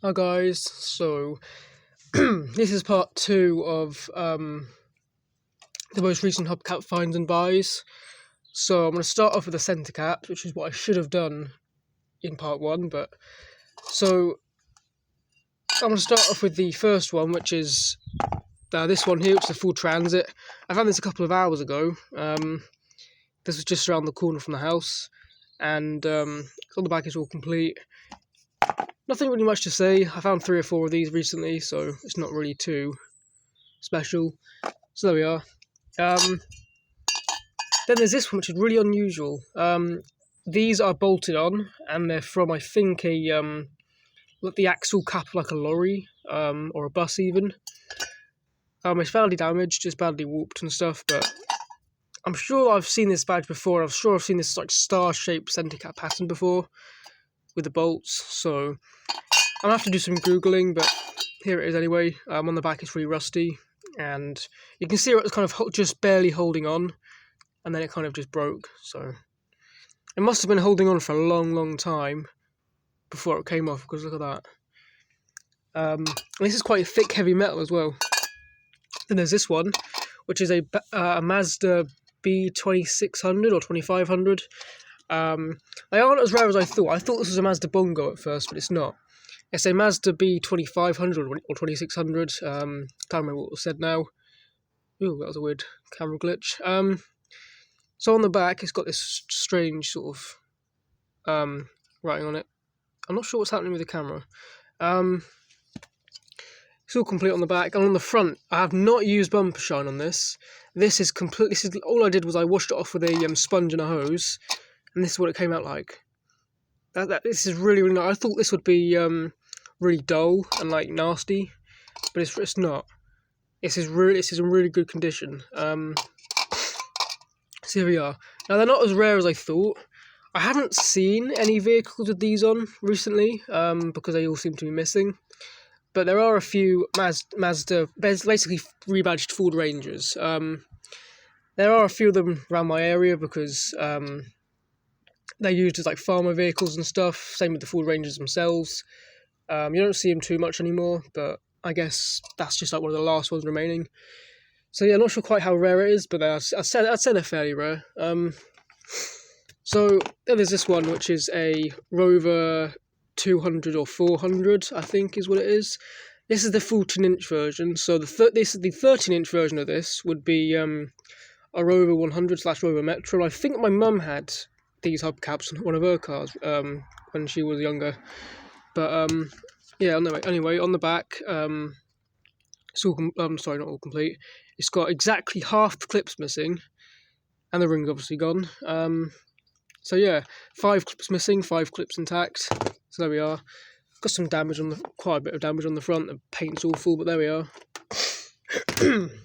Hi guys, so this is part 2 of the most recent hubcap finds and buys. So I'm going to start off with the centre caps, which is what I should have done in part 1, but so I'm going to start off with the first one, which is this one here, which is a full transit. I found this a couple of hours ago. This was just around the corner from the house, and on the back it's all complete. Nothing really much to say. I found 3 or 4 of these recently, so it's not really too special. So there we are. Then there's this one, which is really unusual. These are bolted on, and they're from, I think, the axle cap like a lorry, or a bus even. It's badly damaged, it's badly warped and stuff, but I'm sure I've seen this badge before. I'm sure I've seen this like star-shaped centre cap pattern before with the bolts. So I'm gonna have to do some googling, but here it is anyway. On the back it's really rusty, and you can see it's kind of just barely holding on, and then it kind of just broke. So it must have been holding on for a long time before it came off, because look at that. This is quite thick, heavy metal as well. Then there's this one, which is a Mazda B2600 or 2500. They aren't as rare as I thought. I thought this was a Mazda Bongo at first, but it's not. It's a Mazda B2500 or 2600. Can't remember what was said now. Ooh, that was a weird camera glitch. So on the back, it's got this strange sort of writing on it. I'm not sure what's happening with the camera. It's all complete on the back, and on the front, I have not used bumper shine on this. This is all I did was I washed it off with a sponge and a hose, and this is what it came out like. This is really nice. I thought this would be really dull and like nasty, but it's not. This is in really good condition. So here we are. Now they're not as rare as I thought. I haven't seen any vehicles with these on recently, because they all seem to be missing. But there are a few Mazda, basically rebadged Ford Rangers. There are a few of them around my area because they're used as like farmer vehicles and stuff. Same with the Ford Rangers themselves. You don't see them too much anymore, but I guess that's just like one of the last ones remaining. So yeah, I'm not sure quite how rare it is, but I'd say they're fairly rare. So there's this one, which is a Rover 200 or 400, I think is what it is. This is the 14-inch version. So this is the 13-inch version of this would be a Rover 100/Rover Metro. I think my mum had these hubcaps on one of her cars when she was younger. But yeah, anyway, on the back, it's all sorry, not all complete. It's got exactly half the clips missing, and the ring's obviously gone. So yeah, 5 clips missing, 5 clips intact. So there we are. Got some damage quite a bit of damage on the front. The paint's awful, but there we are.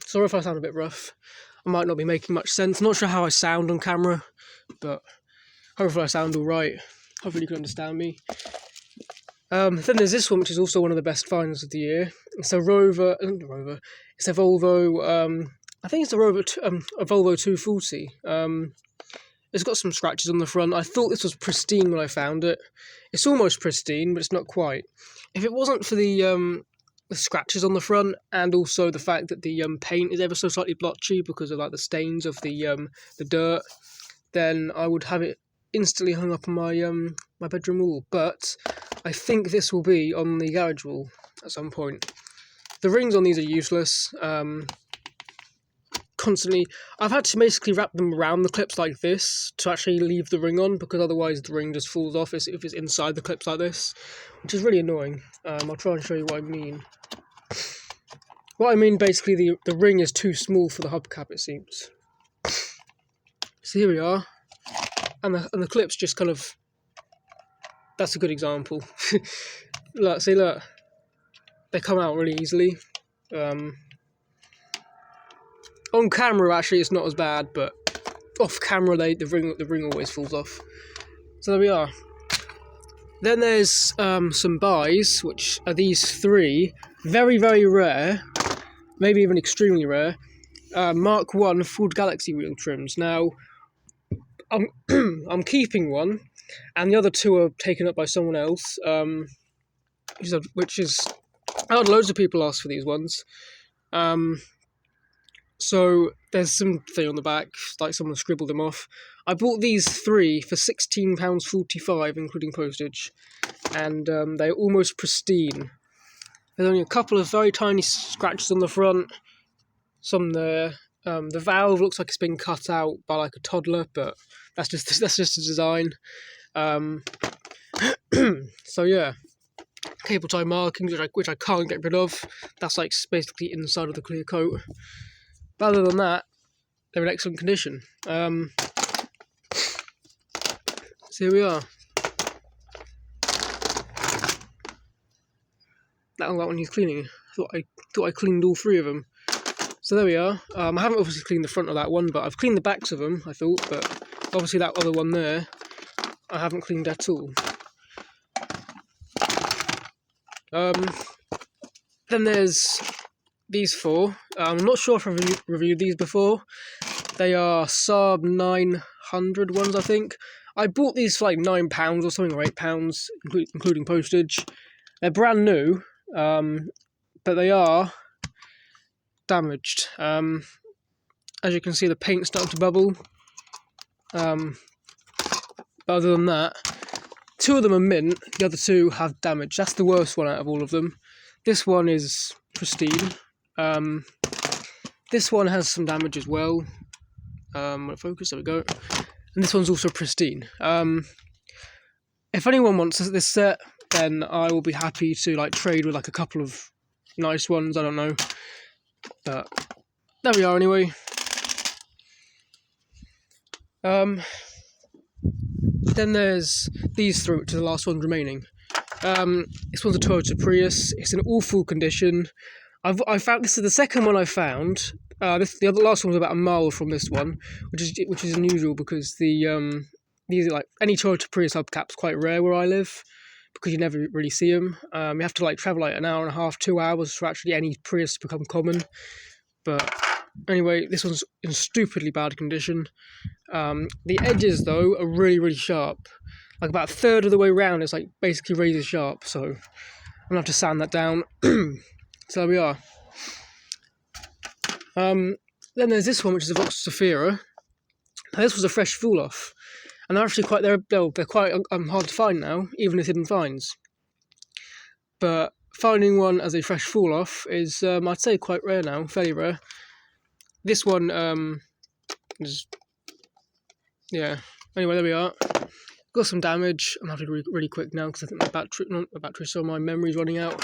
Sorry if I sound a bit rough. I might not be making much sense. Not sure how I sound on camera, but hopefully I sound all right. Hopefully you can understand me. Then there's this one, which is also one of the best finds of the year. It's a Rover. It's a Volvo. I think it's a Volvo 240. It's got some scratches on the front. I thought this was pristine when I found it. It's almost pristine, but it's not quite. If it wasn't for the scratches on the front, and also the fact that the paint is ever so slightly blotchy because of like the stains of the dirt, then I would have it instantly hung up on my my bedroom wall. But I think this will be on the garage wall at some point. The rings on these are useless. Constantly, I've had to basically wrap them around the clips like this to actually leave the ring on, because otherwise the ring just falls off if it's inside the clips like this, which is really annoying. I'll try and show you what I mean. What I mean, basically, the ring is too small for the hubcap, it seems. So here we are, and the clips just kind of. That's a good example. Look, see, look, they come out really easily. On camera, actually, it's not as bad, but off camera, the ring always falls off. So there we are. Then there's some buys, which are these 3, very rare, maybe even extremely rare. Mark 1 Ford Galaxy wheel trims. Now, I'm keeping one, and the other 2 are taken up by someone else. which is I had loads of people ask for these ones. So there's something on the back, like someone scribbled them off. I bought these 3 for £16.45, including postage, and they're almost pristine. There's only a couple of very tiny scratches on the front, some there. The valve looks like it's been cut out by like a toddler, but that's just a design. So yeah, cable tie markings, which I can't get rid of. That's like basically inside of the clear coat. But other than that, they're in excellent condition. So here we are. That one needs cleaning. I thought I cleaned all 3 of them. So there we are. I haven't obviously cleaned the front of that one, but I've cleaned the backs of them, I thought. But obviously that other one there, I haven't cleaned at all. Then there's these 4. I'm not sure if I've reviewed these before. They are Saab 900 ones, I think. I bought these for like £9 or something, or £8, including postage. They're brand new, but they are damaged. As you can see, the paint's starting to bubble. But other than that, 2 of them are mint, the other 2 have damage. That's the worst one out of all of them. This one is pristine. This one has some damage as well. Focus, there we go. And this one's also pristine. If anyone wants this set, then I will be happy to like trade with like a couple of nice ones, I don't know. But there we are anyway. Then there's these 3, which are the last ones remaining. This one's a Toyota Prius. It's in awful condition. I found this is the second one I found. The last one was about a mile from this one, which is unusual because these are like any Toyota Prius hubcaps quite rare where I live because you never really see them. You have to like travel like an hour and a half, 2 hours for actually any Prius to become common. But anyway, this one's in stupidly bad condition. The edges though are really, really sharp. Like about a third of the way around, it's like basically razor sharp. So I'm gonna have to sand that down. So there we are. Then there's this one, which is a Zafira. Now, this was a fresh fall off, and they're actually they're quite hard to find now, even as hidden finds. But finding one as a fresh fall off is, I'd say, quite rare now, fairly rare. This one is, yeah. Anyway, there we are. Got some damage. I'm having to be really quick now because I think my battery, so my memory's running out.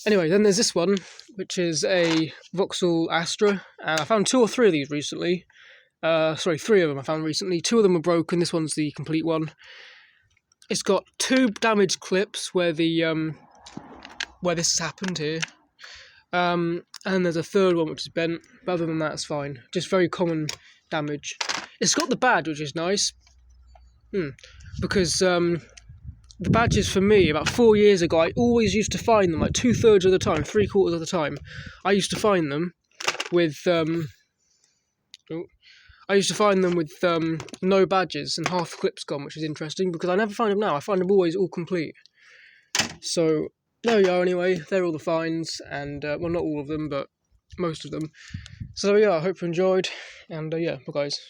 Anyway, then there's this one, which is a Vauxhall Astra. I found 2 or 3 of these recently. 3 of them I found recently. 2 of them are broken. This one's the complete one. It's got 2 damaged clips where where this has happened here. And there's a 3rd one which is bent. But other than that, it's fine. Just very common damage. It's got the badge, which is nice. Because the badges for me, about 4 years ago, I always used to find them like 2/3 of the time, 3/4 of the time. I used to find them with no badges and half the clips gone, which is interesting because I never find them now. I find them always all complete. So there we are anyway. They're all the finds, and well, not all of them, but most of them. So there we are. I hope you enjoyed, and yeah, bye guys.